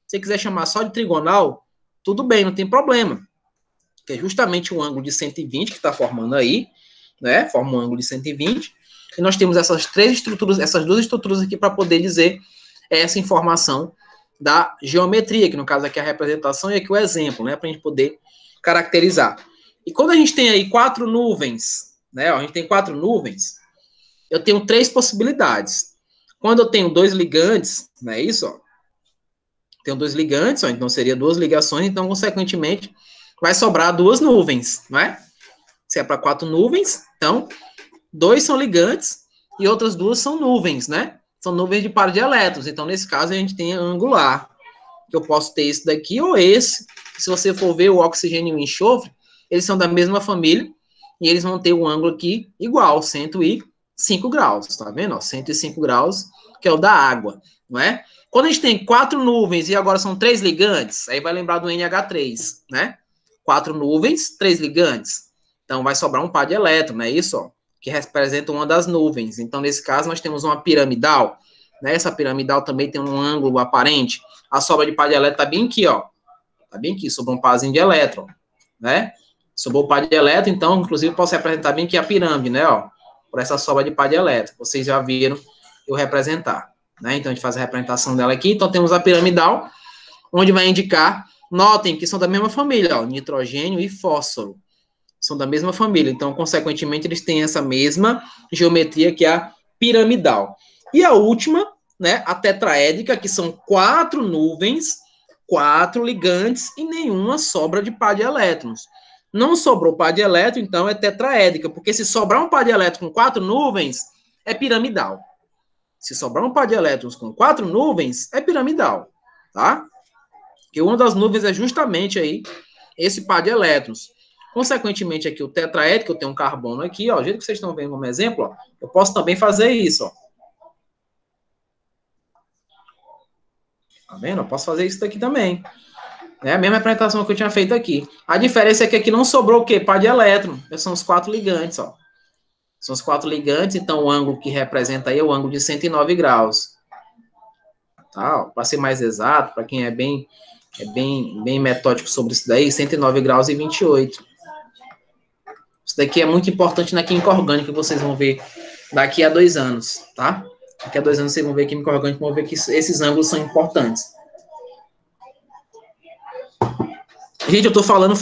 Se você quiser chamar só de trigonal, tudo bem, não tem problema. Que é justamente o ângulo de 120 que está formando aí, né? Forma um ângulo de 120. E nós temos essas 3 estruturas, essas 2 estruturas aqui para poder dizer essa informação da geometria, que no caso aqui é a representação e aqui o exemplo, né, para a gente poder caracterizar. E quando a gente tem aí 4 nuvens, né, ó, a gente tem 4 nuvens, eu tenho 3 possibilidades. Quando eu tenho 2 ligantes, não é isso, ó, tenho 2 ligantes, ó, então seria 2 ligações, então, consequentemente, vai sobrar 2 nuvens, não é? Se é para 4 nuvens, então, 2 são ligantes e outras 2 são nuvens, né? São nuvens de par de elétrons. Então, nesse caso, a gente tem angular. Que eu posso ter esse daqui ou esse. Se você for ver o oxigênio e o enxofre, eles são da mesma família e eles vão ter um ângulo aqui igual, 105 graus. Tá vendo? Ó, 105 graus, que é o da água, não é? Quando a gente tem 4 nuvens e agora são 3 ligantes, aí vai lembrar do NH3, né? 4 nuvens, 3 ligantes. Então, vai sobrar um par de elétrons, não é isso? Ó, que representa uma das nuvens. Então, nesse caso, nós temos uma piramidal, né? Essa piramidal também tem um ângulo aparente. A sobra de par de elétron está bem aqui, ó. Está bem aqui, sobrou um parzinho de elétron, né? Sobrou um par de elétron, então, inclusive, posso representar bem aqui a pirâmide, né, ó? Por essa sobra de par de elétron. Vocês já viram eu representar, né? Então, a gente faz a representação dela aqui. Então, temos a piramidal, onde vai indicar, notem que são da mesma família, ó, nitrogênio e fósforo. São da mesma família, então, consequentemente, eles têm essa mesma geometria que é a piramidal. E a última, né, a tetraédrica, que são 4 nuvens, 4 ligantes e nenhuma sobra de par de elétrons. Não sobrou par de elétron, então é tetraédrica, porque se sobrar um par de elétron com 4 nuvens, é piramidal. Se sobrar um par de elétrons com 4 nuvens, é piramidal, tá? Porque uma das nuvens é justamente aí esse par de elétrons. Consequentemente, aqui o tetraedro, que eu tenho um carbono aqui, ó, do jeito que vocês estão vendo como exemplo, ó, eu posso também fazer isso, ó. Tá vendo? Eu posso fazer isso daqui também. É a mesma representação que eu tinha feito aqui. A diferença é que aqui não sobrou o quê? Par de elétron. São os 4 ligantes, ó. São os 4 ligantes, então o ângulo que representa aí é o ângulo de 109 graus. Tá? Para ser mais exato, para quem é bem metódico sobre isso daí, 109 graus e 28. Isso daqui é muito importante na química orgânica, que vocês vão ver daqui a 2 anos, tá? Daqui a 2 anos vocês vão ver química orgânica, vão ver que esses ângulos são importantes. Gente, eu tô falando,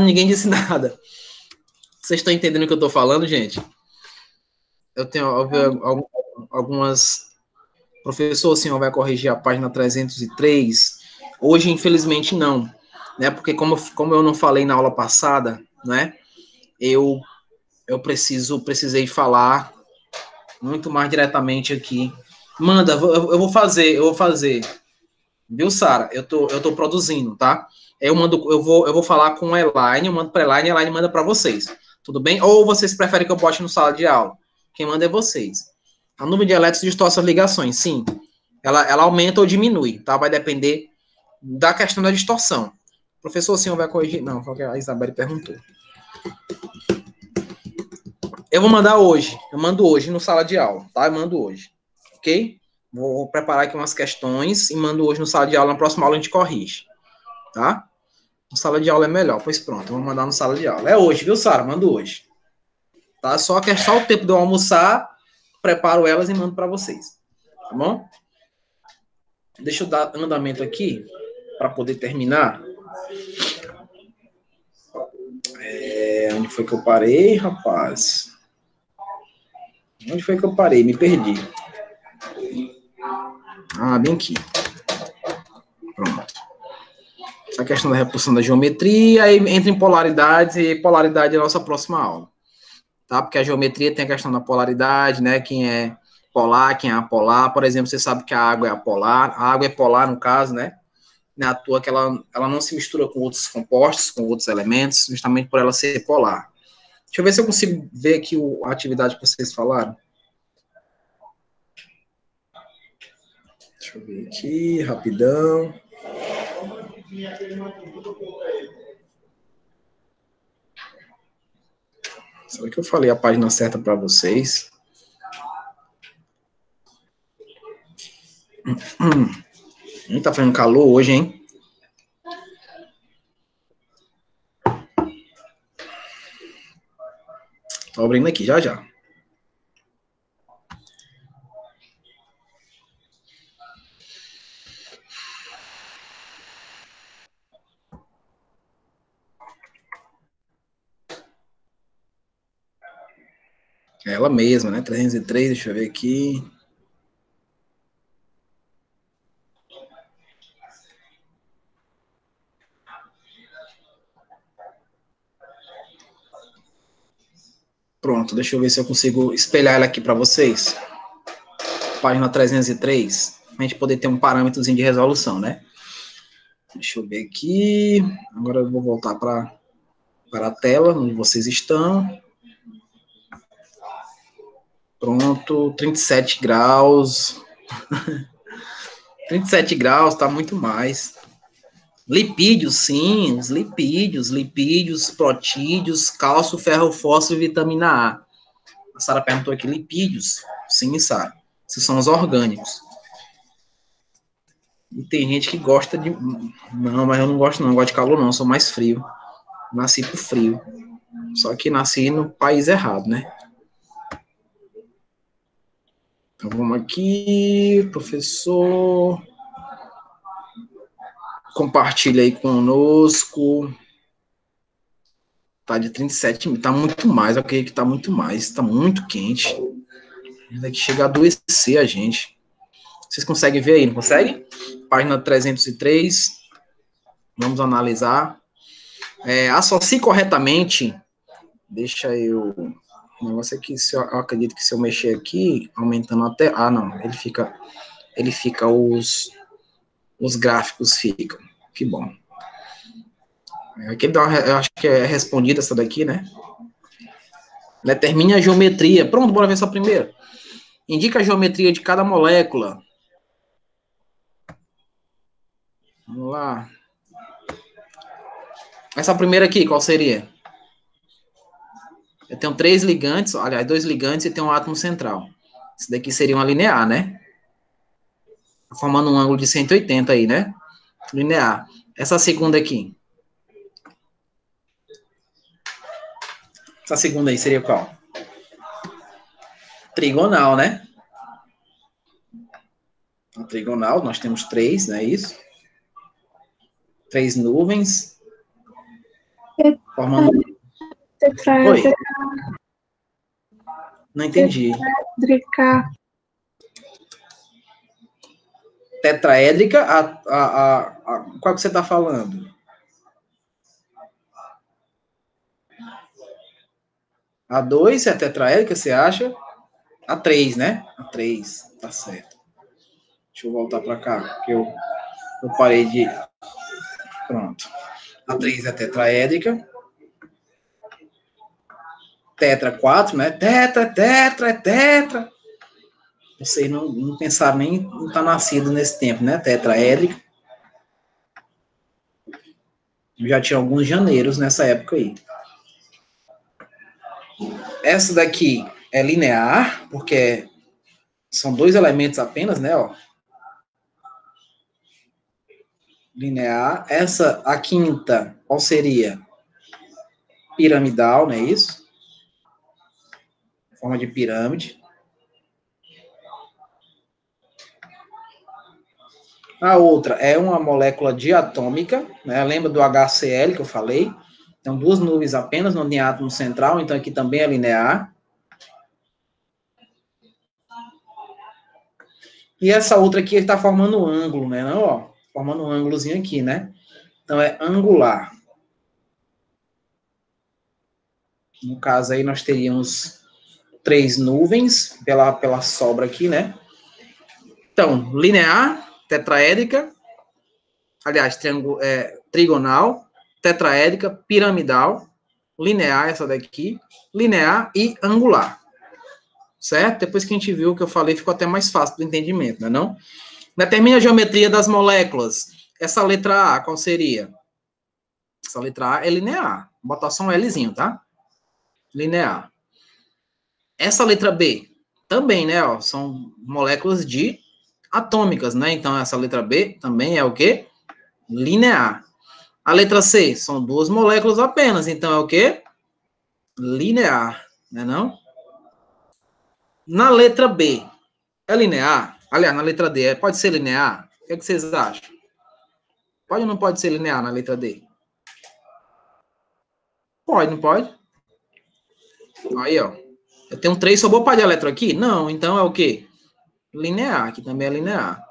ninguém disse nada. Vocês estão entendendo o que eu tô falando, gente? Eu tenho algumas... Professor, o senhor vai corrigir a página 303? Hoje, infelizmente, não. Né? Porque como eu não falei na aula passada, né? Eu precisei falar muito mais diretamente aqui. Manda, eu vou fazer. Viu, Sara? Eu tô produzindo, tá? Eu vou falar com a Elaine, eu mando para a Elaine manda para vocês. Tudo bem? Ou vocês preferem que eu bote no sala de aula? Quem manda é vocês. A nuvem de elétrons distorce as ligações, sim. Ela aumenta ou diminui, tá? Vai depender da questão da distorção. Professor, o senhor vai corrigir? Não, foi o que a Isabelle perguntou. Eu vou mandar hoje. Eu mando hoje no sala de aula, tá? Eu mando hoje. Ok? Vou preparar aqui umas questões e mando hoje no sala de aula. Na próxima aula a gente corrige. Tá? No sala de aula é melhor. Pois pronto, eu vou mandar no sala de aula. É hoje, viu, Sara? Mando hoje. Tá? Só o tempo de eu almoçar, preparo elas e mando para vocês. Tá bom? Deixa eu dar andamento aqui para poder terminar. Onde foi que eu parei, rapaz? Onde foi que eu parei? Me perdi. Ah, bem aqui. Pronto. Essa questão da repulsão da geometria, aí entra em polaridades, e polaridade é a nossa próxima aula. Tá? Porque a geometria tem a questão da polaridade, né? Quem é polar, quem é apolar. Por exemplo, você sabe que a água é apolar. A água é polar, no caso, né? Não é à toa que ela não se mistura com outros compostos, com outros elementos, justamente por ela ser polar. Deixa eu ver se eu consigo ver aqui a atividade que vocês falaram. Deixa eu ver aqui, rapidão. Será que eu falei a página certa para vocês? Tá fazendo calor hoje, hein? Tô abrindo aqui, já. É ela mesma, né? 303, deixa eu ver aqui. Pronto, deixa eu ver se eu consigo espelhar ela aqui para vocês. Página 303, para a gente poder ter um parâmetrozinho de resolução, né? Deixa eu ver aqui. Agora eu vou voltar para a tela onde vocês estão. Pronto, 37 graus. 37 graus, tá muito mais. Lipídios, sim, os lipídios, protídeos, cálcio, ferro, fósforo e vitamina A. A Sara perguntou aqui, lipídios? Sim, Sara. Esses são os orgânicos. E tem gente que gosta de... Não, mas eu não gosto não, eu gosto de calor não, eu sou mais frio. Nasci pro frio. Só que nasci no país errado, né? Então vamos aqui, professor. Compartilha aí conosco. Tá de 37, tá muito mais, ok? Que tá muito mais, tá muito quente. Daqui chega a adoecer a gente. Vocês conseguem ver aí, não conseguem? Página 303. Vamos analisar. Associe corretamente. Deixa eu O negócio é que eu acredito que se eu mexer aqui, aumentando até... Ah, não, ele fica os gráficos ficam. Que bom. Aqui eu acho que é respondida essa daqui, né? Determine a geometria. Pronto, bora ver essa primeira. Indica a geometria de cada molécula. Vamos lá. Essa primeira aqui, qual seria? Eu tenho 3 ligantes, aliás, 2 ligantes e tem um átomo central. Isso daqui seria uma linear, né? Formando um ângulo de 180 aí, né? Linear. Essa segunda aqui. Essa segunda aí seria qual? Trigonal, né? A trigonal, nós temos 3, não é isso? 3 nuvens. Formando... Oi? Não entendi. Tetraédrica, qual que você está falando? A 2 é tetraédrica, você acha? A 3, né? A 3, tá certo. Deixa eu voltar para cá, porque eu parei de... Pronto. A 3 é tetraédrica. Tetra 4, né? Tetra. Vocês não pensaram nem em estar nascido nesse tempo, né? Tetraédrica. Já tinha alguns janeiros nessa época aí. Essa daqui é linear, porque são 2 elementos apenas, né? Ó. Linear. Essa, a quinta, qual seria? Piramidal, não é isso? Forma de pirâmide. A outra é uma molécula diatômica, né? Lembra do HCl que eu falei? Então, 2 nuvens apenas, não tem átomo central, então aqui também é linear. E essa outra aqui está formando um ângulo, né? Não, ó, formando um ângulozinho aqui, né? Então, é angular. No caso aí, nós teríamos 3 nuvens pela sobra aqui, né? Então, linear, tetraédrica, aliás, trigonal, tetraédrica, piramidal, linear, essa daqui, linear e angular. Certo? Depois que a gente viu o que eu falei, ficou até mais fácil do entendimento, não é não? Determina a geometria das moléculas. Essa letra A, qual seria? Essa letra A é linear. Vou botar só um Lzinho, tá? Linear. Essa letra B, também, né? Ó, são moléculas atômicas, né? Então, essa letra B também é o quê? Linear. A letra C, são 2 moléculas apenas. Então, é o quê? Linear, né não? Na letra B, é linear? Aliás, na letra D, pode ser linear? O que vocês acham? Pode ou não pode ser linear na letra D? Pode, não pode? Aí, ó. Eu tenho 3, sobrou par de elétron aqui? Não, então é o quê? Linear, aqui também é linear.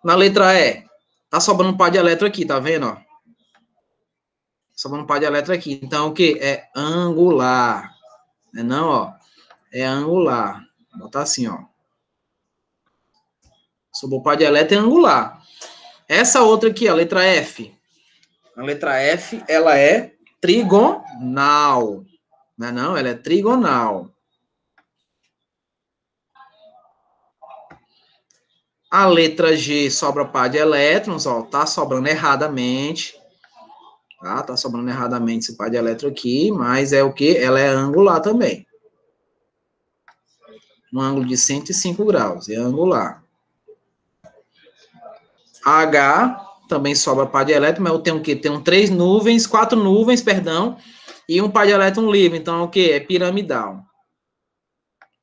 Na letra E, tá sobrando um par de elétron aqui, tá vendo, ó? Sobrando um par de elétron aqui. Então, o quê? É angular. Não, ó. É angular. Vou botar assim, ó. Sobrou par de elétron é angular. Essa outra aqui, a letra F. A letra F, ela é trigonal. Não é não? Ela é trigonal. A letra G sobra par de elétrons, ó, tá sobrando erradamente. Tá sobrando erradamente esse par de elétron aqui, mas é o que? Ela é angular também. Um ângulo de 105 graus, é angular. A H também sobra par de elétron, mas eu tenho o quê? Tenho 4 nuvens, perdão, e um par de elétron livre, então é o quê? É piramidal.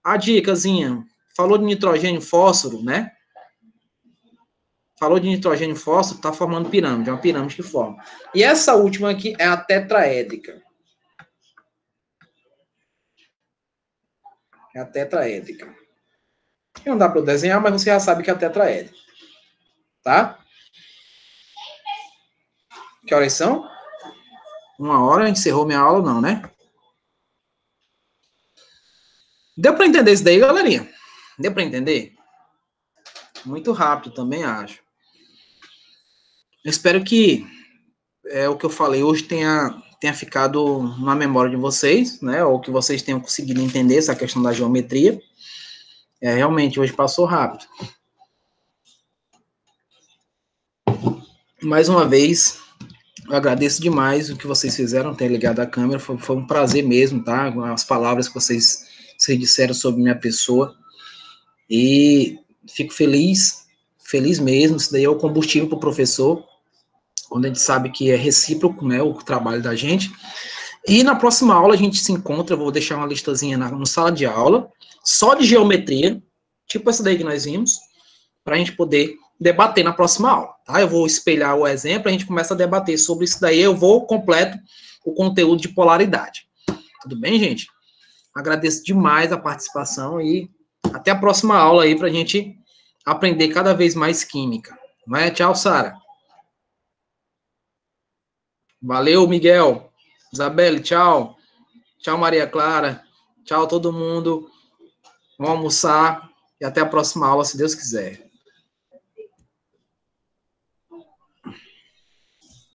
A dicasinha, falou de nitrogênio e fósforo, né? Falou de nitrogênio e fósforo, tá formando pirâmide, é uma pirâmide que forma. E essa última aqui é a tetraédrica. É a tetraédrica. Não dá para eu desenhar, mas você já sabe que é a tetraédrica. Tá? Que horas são? 1 hora, encerrou minha aula, não, né? Deu para entender isso daí, galerinha? Deu para entender? Muito rápido, também acho. Eu espero que o que eu falei hoje tenha ficado na memória de vocês, né? Ou que vocês tenham conseguido entender essa questão da geometria. Realmente, hoje passou rápido. Mais uma vez, eu agradeço demais o que vocês fizeram, ter ligado a câmera. Foi um prazer mesmo, tá? As palavras que vocês disseram sobre minha pessoa. E fico feliz mesmo. Isso daí é o combustível para o professor, quando a gente sabe que é recíproco, né, o trabalho da gente. E na próxima aula a gente se encontra, eu vou deixar uma listazinha na sala de aula, só de geometria, tipo essa daí que nós vimos, para a gente poder debater na próxima aula, tá? Eu vou espelhar o exemplo, a gente começa a debater sobre isso daí, eu vou completo o conteúdo de polaridade. Tudo bem, gente? Agradeço demais a participação e até a próxima aula aí para a gente aprender cada vez mais química. Não é? Tchau, Sara. Valeu, Miguel. Isabelle, tchau. Tchau, Maria Clara. Tchau, todo mundo. Vamos almoçar e até a próxima aula, se Deus quiser.